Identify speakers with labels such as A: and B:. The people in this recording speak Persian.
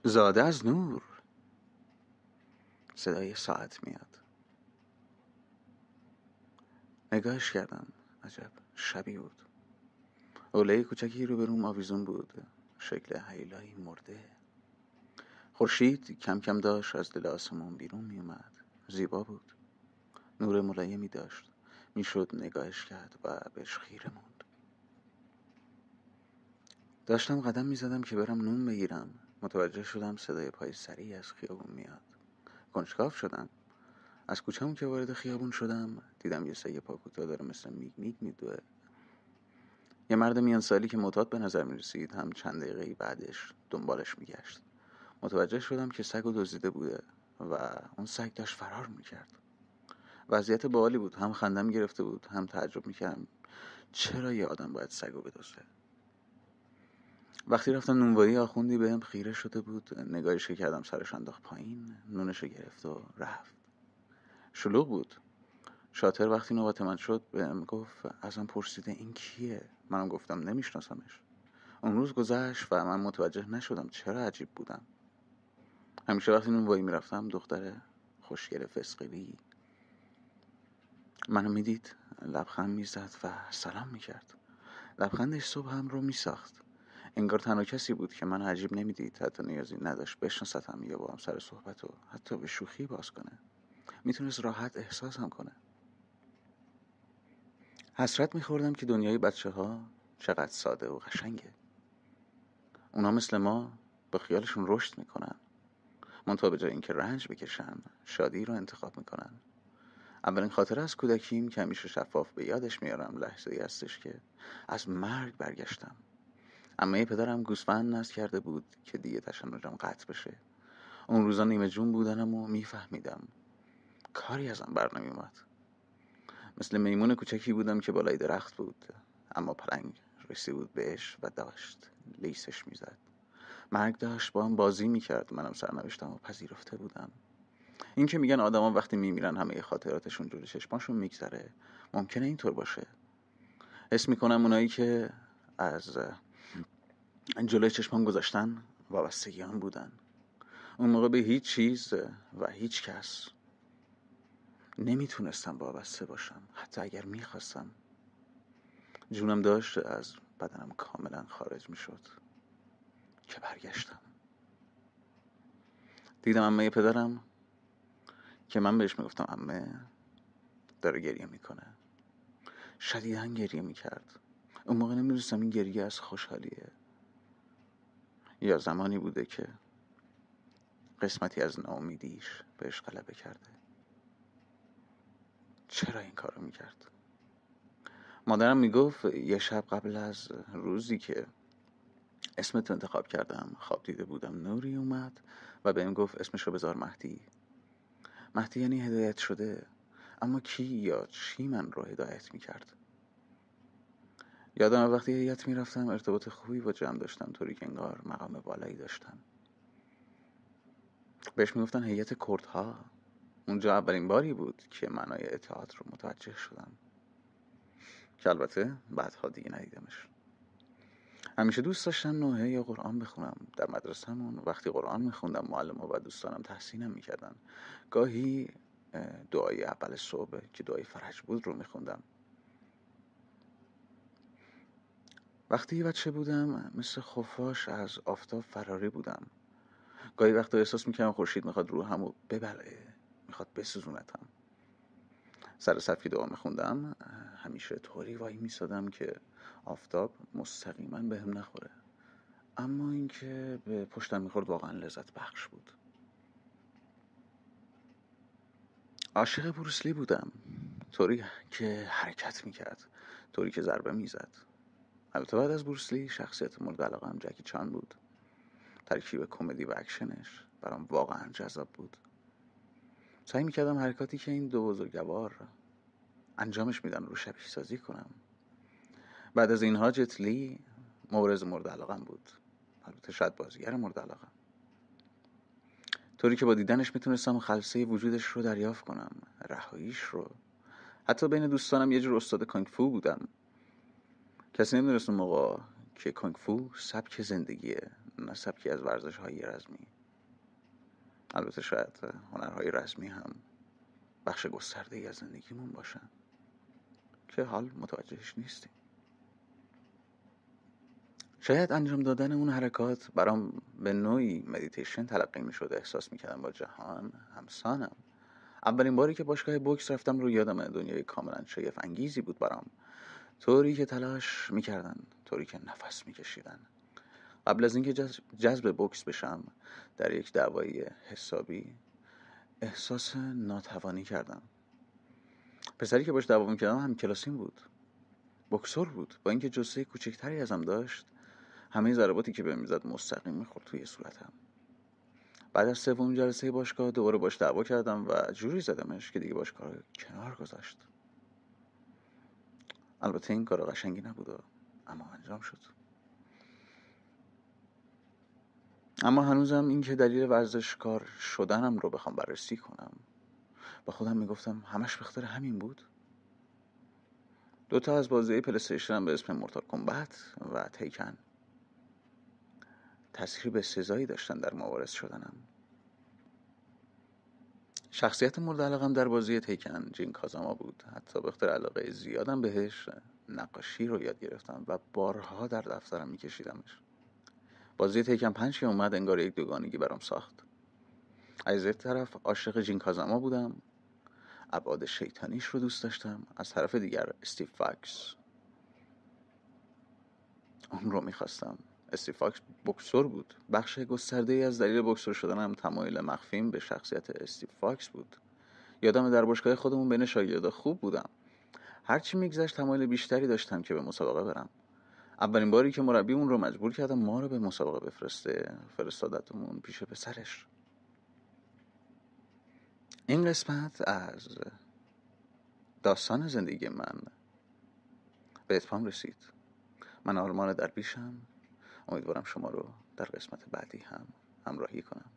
A: زاده از نور. صدای ساعت میاد. نگاهش کردم. عجب شبی بود. حوله کوچکی رو بروم آویزون بود، شکل هیولایی مرده. خورشید کم کم داشت از دل آسمون بیرون می اومد. زیبا بود. نور ملایمی داشت. میشد نگاهش کرد و بهش خیره موند. داشتم قدم میزدم که برم نون بگیرم. متوجه شدم صدای پای سریع از خیابون میاد. کنجکاو شدم. از کوچه‌مون که وارد خیابون شدم دیدم یه سگ پاکوتا داره مثل میگ میگ میدوه. یه مرد میان سالی که معتاد به نظر میرسید هم چند دقیقه بعدش دنبالش میگشت. متوجه شدم که سگو دزدیده بوده و اون سگ داشت فرار میکرد. وضعیت باحالی بود. هم خندم گرفته بود هم تعجب میکردم چرا یه آدم باید سگو بدزده. وقتی رفتم نونوایی آخوندی بهم خیره شده بود. نگاهش کردم، سرش انداخت پایین، نونشو گرفت و رفت. شلوغ بود. شاطر وقتی نوبت من شد بهم گفت ازم پرسیده این کیه. منم گفتم نمیشناسمش. اون روز گذشت و من متوجه نشدم چرا عجیب بودم. همیشه وقتی نونوایی میرفتم دختر خوشگل فسقلی منو میدید، لبخند میزد و سلام میکرد. لبخندش صبح هم رو میساخت. انگار تنها کسی بود که من عجیب نمیدید. حتی نیازی نداشت بشناستم یا با هم سر صحبت و حتی به شوخی باز کنه. میتونست راحت احساسم کنه. حسرت میخوردم که دنیای بچه ها چقدر ساده و قشنگه. اونا مثل ما با خیالشون رشد میکنن. منتها به جای اینکه رنج بکشن شادی رو انتخاب میکنن. اولین خاطره از کودکیم که همیشه شفاف به یادش میارم لحظه‌ای هستش که از مرگ برگشتم. عمه پدرم گوسفند نصب کرده بود که دیگه تشنجم قطع بشه. اون روزا نیمه جون بودنم و میفهمیدم. کاری ازم بر نمیومد. مثل میمون کوچکی بودم که بالای درخت بود، اما پلنگ رسید بود بهش و داشت لیسش میزد. مرگ داشت با هم بازی میکرد. منم سرنوشتم و پذیرفته بودم. این که میگن آدما وقتی میمیرن همه خاطراتشون جلوی چشماشون میگذره، ممکنه اینطور باشه. حس میکنم اونایی که از جلوی چشمام گذاشتن وابستگیان بودن. اون موقع به هیچ چیز و هیچ کس نمیتونستم وابسته باشم. حتی اگر میخواستم. جونم داشت از بدنم کاملا خارج میشد که برگشتم. دیدم عمه پدرم که من بهش میگفتم عمه، داره گریه میکنه. شدیداً گریه میکرد. اون موقع نمیدونستم این گریه از خوشحالیه یا زمانی بوده که قسمتی از ناامیدیش بهش غلبه کرده. چرا این کارو میکرد؟ مادرم میگفت یه شب قبل از روزی که اسمت انتخاب کردم خواب دیده بودم نوری اومد و بهم گفت اسمشو بذار مهدی. مهدی یعنی هدایت شده. اما کی یا چی من رو هدایت میکرد؟ یادم وقتی هیئت میرفتم ارتباط خوبی با جمع داشتم، طوری که انگار مقام بالایی داشتم. بهش میگفتن هیئت کردها. اونجا اولین باری بود که معنای اتحاد رو متوجه شدم، که البته بعدها دیگه ندیدمش. همیشه دوست داشتم نوحه یا قرآن بخونم. در مدرسه‌مون وقتی قرآن میخوندم معلم‌ها و دوستانم تحسینم میکردن. گاهی دعای اول صبح که دعای فرج بود رو میخوندم. وقتی بچه بودم مثل خفاش از آفتاب فراری بودم. گاهی وقتا احساس میکردم خورشید میخواد روحمو ببلعه، میخواد بسوزونتم. سر صف که دعا میخوندم همیشه طوری وای میسادم که آفتاب مستقیما بهم نخوره. اما اینکه به پشتم میخورد واقعا لذت بخش بود. عاشق بروسلی بودم. طوری که حرکت میکرد، طوری که ضربه میزد. البته بعد از بروسلی شخصیت مورد علاقه‌ام جکی چان بود. ترکیب کمدی و اکشنش برام واقعا جذاب بود. سعی میکردم حرکاتی که این دو بزرگوار انجامش میدن رو شبیه سازی کنم. بعد از اینها جت لی مورد علاقه‌ام بود. البته شاید بازیگر مورد علاقه‌ام. طوری که با دیدنش میتونستم خلسه وجودش رو دریافت کنم، رهاییش رو. حتی بین دوستانم یه جور استاد کونگ فو بودم. کسی نمیدونست اون موقع که کونگ فو سبک زندگیه، نه سبکی از ورزش‌های رزمی. البته شاید هنرهای رسمی هم بخش گسترده‌ای از زندگیمون باشن که حال متوجهش نیستیم. شاید انجام دادن اون حرکات برام به نوعی مدیتیشن تلقی می شد. احساس می کردم با جهان همسانم. اولین باری که باشگاه بوکس رفتم رو یادم دنیای کاملا شگفت انگیزی بود برام. طوری که تلاش می کردن، طوری که نفس می کشیدن. قبل از اینکه جذب بوکس بشم در یک دعوای حسابی احساس ناتوانی کردم. پسری که باش دعوا می‌کردم هم کلاسیم بود. بوکسور بود. با اینکه جثه کوچکتری ازم داشت، همه ضرباتی که بهم میزد مستقیم میخورد توی صورتم. بعد از سوم جلسه باشگاه دوباره باش دعوا کردم و جوری زدمش که دیگه باشگاه رو کنار گذاشت. البته این کار قشنگی نبود اما انجام شد. اما هنوزم این که دلیل ورزشکار شدنم رو بخوام بررسی کنم، با خودم میگفتم همش به خاطر همین بود. 2 از بازی پلی استیشن به اسم مورتال کمبت و تیکن تاثیر بسزایی داشتن در مبارز شدنم. شخصیت مورد علاقم در بازی تیکن جین کازاما بود. حتی به خاطر علاقه زیادم بهش نقاشی رو یاد گرفتم و بارها در دفترم میکشیدمش. بازی تیکن 5 که اومد انگار یک دوگانگی برام ساخت. از یک طرف عاشق جین کازاما بودم، ابعاد شیطانیش رو دوست داشتم. از طرف دیگر استیو فاکس، اون رو میخواستم. استیو فاکس بوکسور بود. بخش گسترده‌ای از دلیل بوکسور شدنم تمایل مخفیم به شخصیت استیو فاکس بود. یادم در باشگاه خودمون بین شاگردا خوب بودم. هرچی میگذشت تمایل بیشتری داشتم که به مسابقه برم. اولین باری که مربیمون رو مجبور کردم ما رو به مسابقه بفرسته، فرستادتمون پیش پسرش. این قسمت از داستان زندگی من به اتمام رسید. من آرمان درویشم. امیدوارم شما رو در قسمت بعدی هم همراهی کنم.